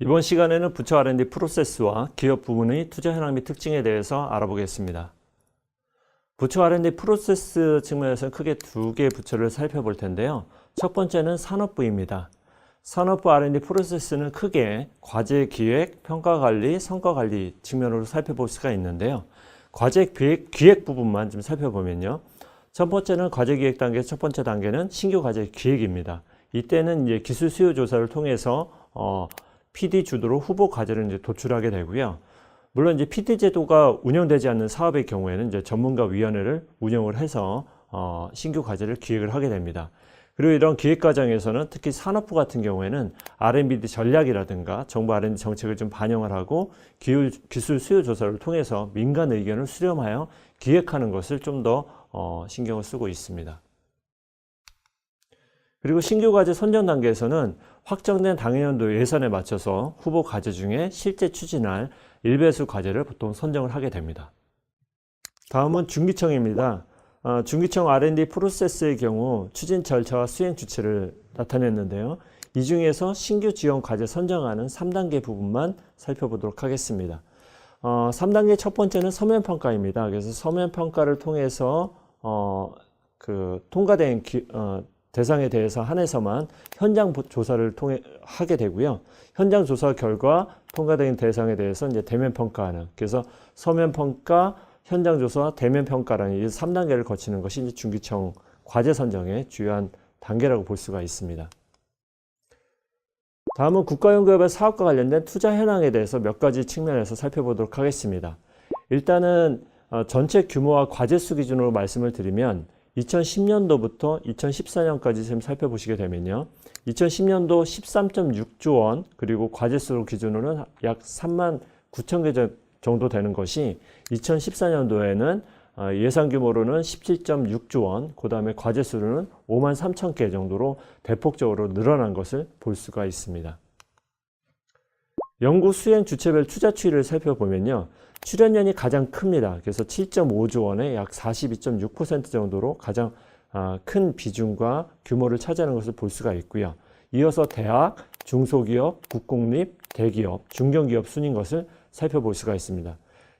이번 시간에는 부처 R&D 프로세스와 기업 부문의 투자 현황 및 특징에 대해서 알아보겠습니다. 부처 R&D 프로세스 측면에서는 크게 두 개의 부처를 살펴볼 텐데요. 첫 번째는 산업부입니다. 산업부 R&D 프로세스는 크게 과제 기획, 평가 관리, 성과 관리 측면으로 살펴볼 수가 있는데요. 과제 기획 부분만 좀 살펴보면요. 첫 번째는 과제 기획 단계, 첫 번째 단계는 신규 과제 기획입니다. 이때는 이제 기술 수요 조사를 통해서 PD 주도로 후보 과제를 이제 도출하게 되고요. 물론 이제 PD 제도가 운영되지 않는 사업의 경우에는 이제 전문가 위원회를 운영을 해서 신규 과제를 기획을 하게 됩니다. 그리고 이런 기획 과정에서는 특히 산업부 같은 경우에는 R&D 전략이라든가 정부 R&D 정책을 좀 반영을 하고 기술 수요 조사를 통해서 민간 의견을 수렴하여 기획하는 것을 좀 더 신경을 쓰고 있습니다. 그리고 신규 과제 선정 단계에서는 확정된 당해년도 예산에 맞춰서 후보 과제 중에 실제 추진할 일배수 과제를 보통 선정을 하게 됩니다. 다음은 중기청입니다. 중기청 R&D 프로세스의 경우 추진 절차와 수행 주체를 나타냈는데요. 이 중에서 신규 지원 과제 선정하는 3단계 부분만 살펴보도록 하겠습니다. 3단계 첫 번째는 서면평가입니다. 그래서 서면평가를 통해서 통과된 대상에 대해서 한해서만 현장 조사를 하게 되고요. 현장 조사 결과 통과된 대상에 대해서 이제 대면 평가하는, 그래서 서면 평가, 현장 조사, 대면 평가라는 이 3단계를 거치는 것이 이제 중기청 과제 선정의 주요한 단계라고 볼 수가 있습니다. 다음은 국가연구협의 사업과 관련된 투자 현황에 대해서 몇 가지 측면에서 살펴보도록 하겠습니다. 일단은 전체 규모와 과제 수 기준으로 말씀을 드리면 2010년도부터 2014년까지 지금 살펴보시게 되면요. 2010년도 13.6조 원, 그리고 과제수 기준으로는 약 3만 9천 개 정도 되는 것이 2014년도에는 예상 규모로는 17.6조 원, 그 다음에 과제수로는 5만 3천 개 정도로 대폭적으로 늘어난 것을 볼 수가 있습니다. 연구 수행 주체별 투자 추이를 살펴보면요. 출연연이 가장 큽니다. 그래서 7.5조 원의 약 42.6% 정도로 가장 큰 비중과 규모를 차지하는 것을 볼 수가 있고요. 이어서 대학, 중소기업, 국공립, 대기업, 중견기업 순인 것을 살펴볼 수가 있습니다.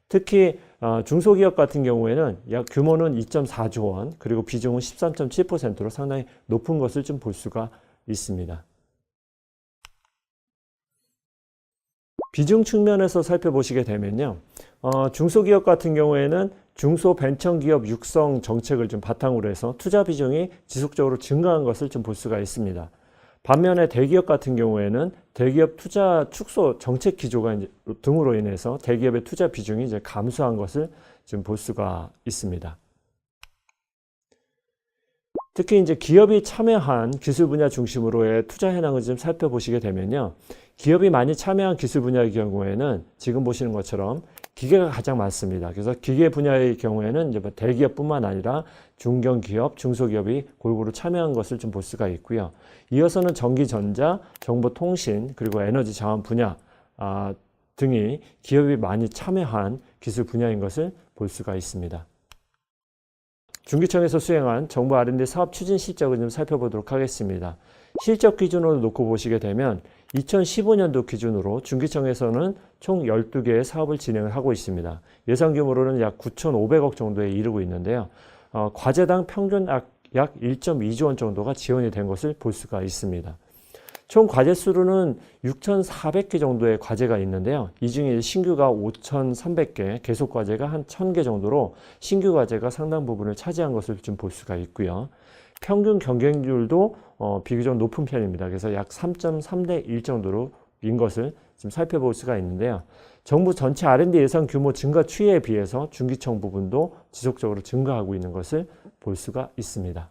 특히 중소기업 같은 경우에는 약 규모는 2.4조 원, 그리고 비중은 13.7%로 상당히 높은 것을 좀 볼 수가 있습니다. 비중 측면에서 살펴보시게 되면요. 중소기업 같은 경우에는 중소벤처기업 육성 정책을 좀 바탕으로 해서 투자 비중이 지속적으로 증가한 것을 좀 볼 수가 있습니다. 반면에 대기업 같은 경우에는 대기업 투자 축소 정책 기조가 등으로 인해서 대기업의 투자 비중이 이제 감소한 것을 좀 볼 수가 있습니다. 특히 이제 기업이 참여한 기술 분야 중심으로의 투자 현황을 좀 살펴보시게 되면요. 기업이 많이 참여한 기술 분야의 경우에는 지금 보시는 것처럼 기계가 가장 많습니다. 그래서 기계 분야의 경우에는 이제 대기업뿐만 아니라 중견기업, 중소기업이 골고루 참여한 것을 좀 볼 수가 있고요. 이어서는 전기전자, 정보통신, 그리고 에너지 자원 분야 등이 기업이 많이 참여한 기술 분야인 것을 볼 수가 있습니다. 중기청에서 수행한 정부 R&D 사업 추진 실적을 좀 살펴보도록 하겠습니다. 실적 기준으로 놓고 보시게 되면 2015년도 기준으로 중기청에서는 총 12개의 사업을 진행을 하고 있습니다. 예상 규모로는 약 9,500억 정도에 이르고 있는데요. 과제당 평균 약 1.2조 원 정도가 지원이 된 것을 볼 수가 있습니다. 총 과제 수로는 6,400개 정도의 과제가 있는데요. 이 중에 신규가 5,300개, 계속 과제가 한 1,000개 정도로 신규 과제가 상당 부분을 차지한 것을 좀 볼 수가 있고요. 평균 경쟁률도 비교적 높은 편입니다. 그래서 약 3.3대 1 정도로인 것을 지금 살펴볼 수가 있는데요. 정부 전체 R&D 예산 규모 증가 추이에 비해서 중기청 부분도 지속적으로 증가하고 있는 것을 볼 수가 있습니다.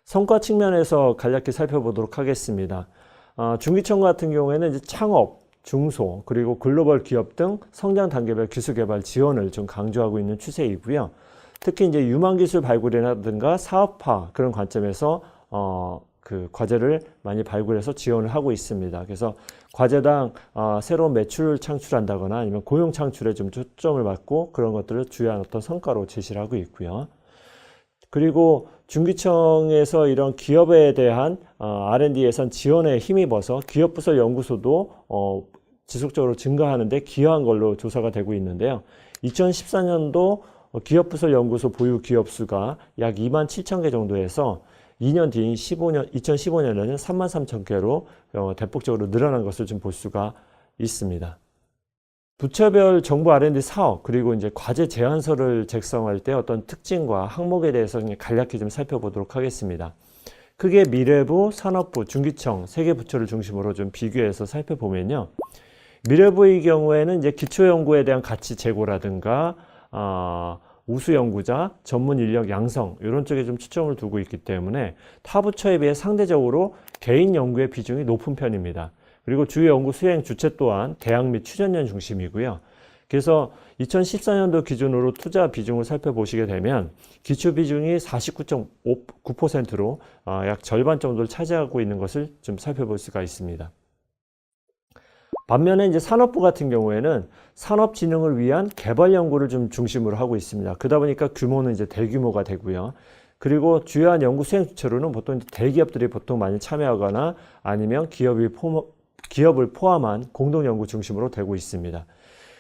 성과 측면에서 간략히 살펴보도록 하겠습니다. 중기청 같은 경우에는 이제 창업, 중소, 그리고 글로벌 기업 등 성장 단계별 기술 개발 지원을 좀 강조하고 있는 추세이고요. 특히 이제 유망 기술 발굴이라든가 사업화 그런 관점에서 과제를 많이 발굴해서 지원을 하고 있습니다. 그래서 과제당 새로운 매출 창출한다거나 아니면 고용 창출에 좀 초점을 맞고 그런 것들을 주요한 어떤 성과로 제시를 하고 있고요. 그리고 중기청에서 이런 기업에 대한 R&D 예산 지원에 힘입어서 기업부설 연구소도 지속적으로 증가하는데 기여한 걸로 조사가 되고 있는데요. 2014년도 기업부설 연구소 보유 기업 수가 약 27,000개 정도에서 2년 뒤인 2015년에는 33,000개로 대폭적으로 늘어난 것을 좀 볼 수가 있습니다. 부처별 정부 R&D 사업 그리고 이제 과제 제안서를 작성할 때 어떤 특징과 항목에 대해서 간략히 좀 살펴보도록 하겠습니다. 크게 미래부, 산업부, 중기청 세 개 부처를 중심으로 좀 비교해서 살펴보면요. 미래부의 경우에는 이제 기초연구에 대한 가치 제고라든가 우수 연구자, 전문 인력 양성 이런 쪽에 좀 초점을 두고 있기 때문에 타 부처에 비해 상대적으로 개인 연구의 비중이 높은 편입니다. 그리고 주요 연구 수행 주체 또한 대학 및 취준년 중심이고요. 그래서 2014년도 기준으로 투자 비중을 살펴보시게 되면 기초 비중이 49.9%로 약 절반 정도를 차지하고 있는 것을 좀 살펴볼 수가 있습니다. 반면에 이제 산업부 같은 경우에는 산업진흥을 위한 개발 연구를 좀 중심으로 하고 있습니다. 그러다 보니까 규모는 이제 대규모가 되고요. 그리고 주요한 연구 수행 주체로는 보통 대기업들이 보통 많이 참여하거나 아니면 기업을 포함한 공동 연구 중심으로 되고 있습니다.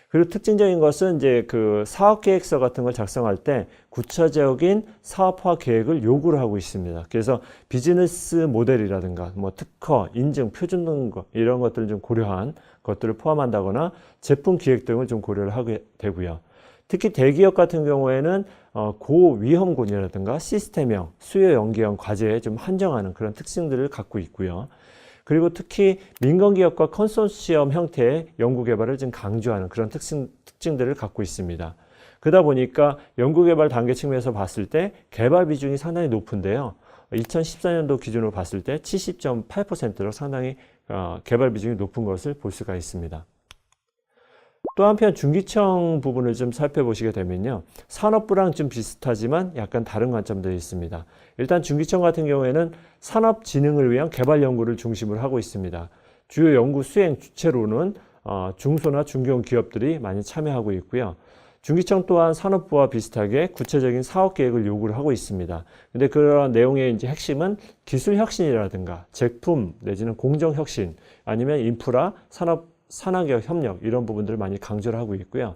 그리고 특징적인 것은 이제 그 사업 계획서 같은 걸 작성할 때 구체적인 사업화 계획을 요구를 하고 있습니다. 그래서 비즈니스 모델이라든가 뭐 특허, 인증, 표준 등 이런 것들을 좀 고려한 것들을 포함한다거나 제품 기획 등을 좀 고려를 하게 되고요. 특히 대기업 같은 경우에는 고위험군이라든가 시스템형, 수요 연계형 과제에 좀 한정하는 그런 특징들을 갖고 있고요. 그리고 특히 민간기업과 컨소시엄 형태의 연구개발을 좀 강조하는 그런 특징들을 갖고 있습니다. 그러다 보니까 연구개발 단계 측면에서 봤을 때 개발 비중이 상당히 높은데요. 2014년도 기준으로 봤을 때 70.8%로 상당히 개발 비중이 높은 것을 볼 수가 있습니다. 또 한편 중기청 부분을 좀 살펴보시게 되면요. 산업부랑 좀 비슷하지만 약간 다른 관점들이 있습니다. 일단 중기청 같은 경우에는 산업진흥을 위한 개발 연구를 중심으로 하고 있습니다. 주요 연구 수행 주체로는 중소나 중견 기업들이 많이 참여하고 있고요. 중기청 또한 산업부와 비슷하게 구체적인 사업 계획을 요구를 하고 있습니다. 근데 그러한 내용의 이제 핵심은 기술 혁신이라든가 제품 내지는 공정 혁신 아니면 인프라, 산학역 협력 이런 부분들을 많이 강조를 하고 있고요.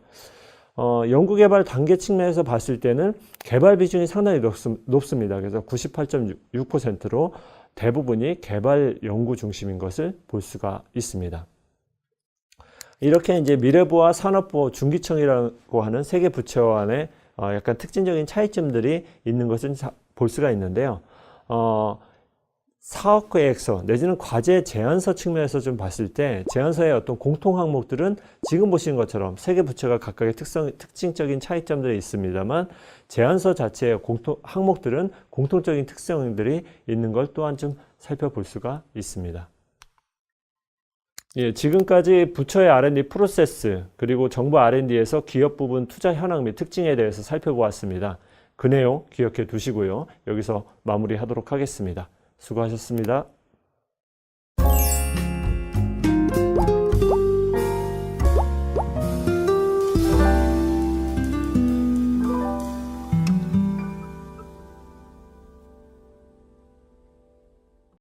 연구개발 단계 측면에서 봤을 때는 개발 비중이 상당히 높습니다. 그래서 98.6%로 대부분이 개발 연구 중심인 것을 볼 수가 있습니다. 이렇게 이제 미래부와 산업부, 중기청이라고 하는 세 개 부처 안에 약간 특징적인 차이점들이 있는 것을 볼 수가 있는데요. 사업계획서 내지는 과제 제안서 측면에서 좀 봤을 때 제안서의 어떤 공통 항목들은 지금 보시는 것처럼 세 개 부처가 각각의 특징적인 차이점들이 있습니다만 제안서 자체의 항목들은 공통적인 특성들이 있는 걸 또한 좀 살펴볼 수가 있습니다. 예, 지금까지 부처의 R&D 프로세스 그리고 정부 R&D에서 기업 부분 투자 현황 및 특징에 대해서 살펴보았습니다. 그 내용 기억해 두시고요. 여기서 마무리하도록 하겠습니다. 수고하셨습니다.